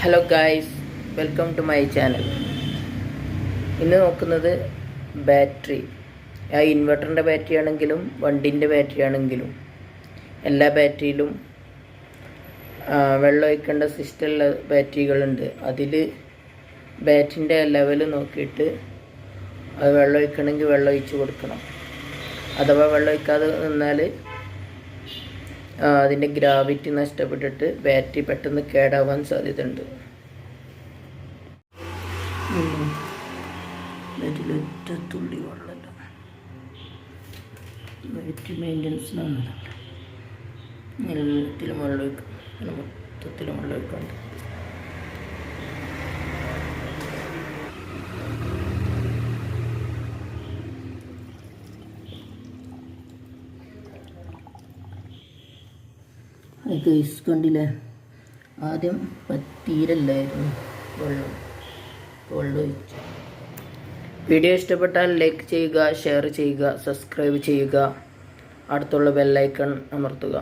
Hello guys, welcome to my channel. ഇന്ന് നോക്കുന്നത് battery. ഇൻവെർട്ടറിൻ്റെ battery ആണെങ്കിലും വണ്ടിൻ്റെ ബാറ്ററി ആണെങ്കിലും എല്ലാ ബാറ്ററിയിലും വെള്ളം ഒഴിക്കേണ്ട സിസ്റ്റമുള്ള ബാറ്ററികളുണ്ട്. അതിൽ ബാറ്ററിൻ്റെ ലെവൽ നോക്കിയിട്ട് അത് വെള്ളം ഒഴിക്കണമെങ്കിൽ വെള്ളം ഒഴിച്ച് കൊടുക്കണം. അഥവാ വെള്ളം ഒഴിക്കാതെ നിന്നാൽ അതിൻ്റെ ഗ്രാവിറ്റി നഷ്ടപ്പെട്ടിട്ട് ബാറ്ററി പെട്ടെന്ന് കേടാവാൻ സാധ്യതയുണ്ട്. ബാറ്ററിയിൽ തുള്ളി വെള്ളമില്ല. ബാറ്ററി മെയിൻ്റനൻസിനാണ് എല്ലാത്തിലും വെള്ളം ഒഴിക്കും, മൊത്തത്തിലും വെള്ളം ഒഴിക്കാണ്ട്. ഗൈസ് കണ്ടില്ലേ, ആദ്യം തീരല്ലായിരുന്നു വെള്ളം ഒഴിച്ചു. വീഡിയോ ഇഷ്ടപ്പെട്ടാൽ ലൈക്ക് ചെയ്യുക, ഷെയർ ചെയ്യുക, സബ്സ്ക്രൈബ് ചെയ്യുക, അടുത്തുള്ള ബെല്ലൈക്കൺ അമർത്തുക.